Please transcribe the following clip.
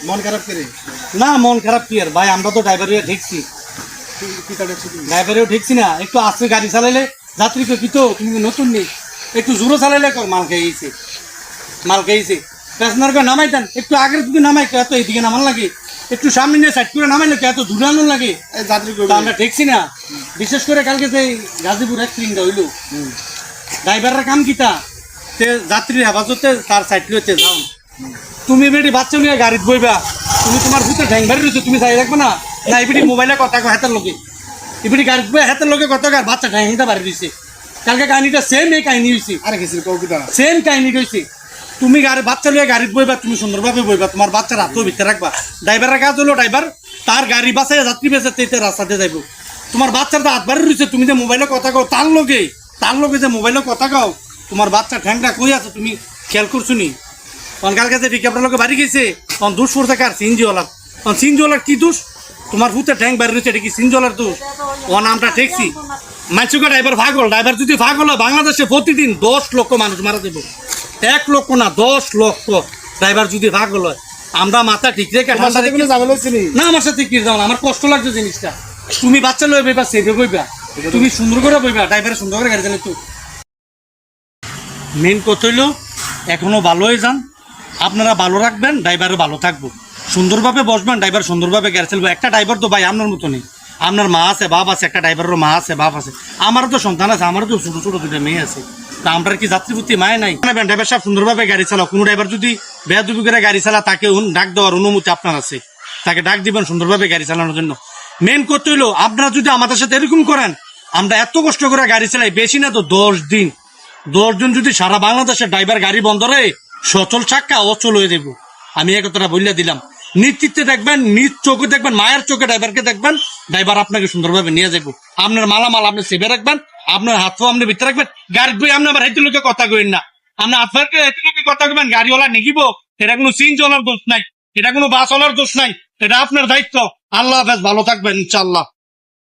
মন খারাপ করে না, মন খারাপ কি আর ভাই, আমরা তো ড্রাইভারে ঠেকছি, ড্রাইভারেও ঠেকছি না। একটু আস্তে গাড়ি চালাইলে যাত্রীকে কি তো তুমি নতুন নেই, একটু জোরে চালাইলে মাল খেয়েছে, মাল খেয়েছে। প্যাসেঞ্জারকে নামাই দেন, একটু আগের দিকে নামাই, এত এইদিকে নামান লাগে, একটু সামনে নিয়ে সাইড করে নামাইলে এত দূরে আনুন লাগে, আমরা ঠেকছি না। বিশেষ করে কালকে যে গাজীপুর অ্যাক্সিডেন্টটা হইলো, ড্রাইভারের কাম কিতা যাত্রীর হেফাজতে তার সাইড লইতে যাও। তুমি বেটি বাচ্চা নিয়ে গাড়িত বইবা, তুমি তোমার ভূতে ঠ্যাং বাড়ি রয়েছে, তুমি চাই রাখবে না না এবিটি মোবাইলে কথা কো হাতের লোকে, এবিটি গাড়িত বই হাতের লোকে কথা কর, বাচ্চা ঠ্যাং হিতে বাড়ি রয়েছে। কালকে কাহিনীটা সেম এই কাহিনী হয়েছে, আরে গেছিল কৌকিটা সেম কাহিনী হয়েছে। তুমি গাড়ি বাচ্চা লিয়ে গাড়িত বইবা, তুমি সুন্দরভাবে বইবা, তোমার বাচ্চার হাতও ভিতরে রাখবা। ড্রাইভারের কাজ হলো ড্রাইভার তার গাড়ি বাসায় যাত্রী বেঁচে রাস্তাতে যাইব। তোমার বাচ্চার তো হাত বাড়ি রয়েছে, তুমি যে মোবাইলে কথা কও তার লোকে যে মোবাইলে কথা কও, তোমার বাচ্চা ঠ্যাংটা কই আছে তুমি খেয়াল করছো নি? তখন কালকে যে ঠিক আপনার লোকে বাড়ি গেছে, তখন দোষ করতে কার? সিনজিওয়ালার। তখন সিনজিওয়ালার কি দোষ? তোমার ভূতে ঠ্যাং বাড়ি রয়েছে, এটা কি সিনজিওয়ালার দোষ? ও নামটা ঠেকছি। মানসুকা ড্রাইভার পাগল, ড্রাইভার যদি পাগল হয় বাংলাদেশে প্রতিদিন 10 লক্ষ মানুষ মারা দেবো। 1 লক্ষ না, 10 লক্ষ ড্রাইভার যদি পাগল হয়। আমরা মাথা ঠিক রেখে না, আমার সাথে কি যাও, আমার কষ্ট লাগছে জিনিসটা। তুমি বাচ্চা লয়ে বইবা, সেভে বইবা, তুমি সুন্দর করে বইবা, ড্রাইভার সুন্দর করে গাড়ি চালে। তো মেন কথা হইলো এখনো ভালো হয়ে যান, আপনারা ভালো রাখবেন, ড্রাইভারও ভালো থাকবো, সুন্দরভাবে বসবেন, ড্রাইভার সুন্দরভাবে গাড়ি চালবো। একটা ড্রাইভার তো ভাই আপনার মতো নেই, আপনার মা আছে বাপ আছে, একটা ড্রাইভারেরও মা আছে বাপ আছে, আমারও তো সন্তান আছে, আমারও তো ছোটো ছোটো 2টা মেয়ে আছে। তা আমরা কি যাত্রীপতি মায় নাই? ড্রাইভার সাহেব সুন্দরভাবে গাড়ি চালাও। কোনো ড্রাইভার যদি বেয়াদবি করে গাড়ি চালা, তাকে ডাক দেওয়ার অনুমতি আপনার আছে, তাকে ডাক দিবেন সুন্দরভাবে গাড়ি চালানোর জন্য। মেন করতে হইলো আপনারা যদি আমাদের সাথে এরকম করেন, আমরা এত কষ্ট করে গাড়ি চালাই, বেশি না তো 10 দিন, 10 জন যদি সারা বাংলাদেশের ড্রাইভার গাড়ি বন্ধ রে, সচল চাক্কা অচল হয়ে দেবো। আমি এই কথাটা বললে দিলাম। নেতৃত্বে দেখবেন, নিজ চোখে দেখবেন, মায়ের চোখে ড্রাইভারকে দেখবেন, ড্রাইভার আপনাকে সুন্দরভাবে নিয়ে যাবো। আপনার মালামাল আপনি সেভে রাখবেন, আপনার হাত পা আপনি ভিতরে রাখবেন। গাড়ির বই আপনি আবার হাইতে লোকে কথা কইন না, আপনার হাত পাকে হাইতে লোকে কথা কইবেন, গাড়িওয়ালা নিগিব, এটা কোনো সিনজলার দোষ নাই, এটা কোনো বাসওয়ালার দোষ নাই, এটা আপনার দায়িত্ব। আল্লাহ হাফেজ, ভালো থাকবেন ইনশাআল্লাহ।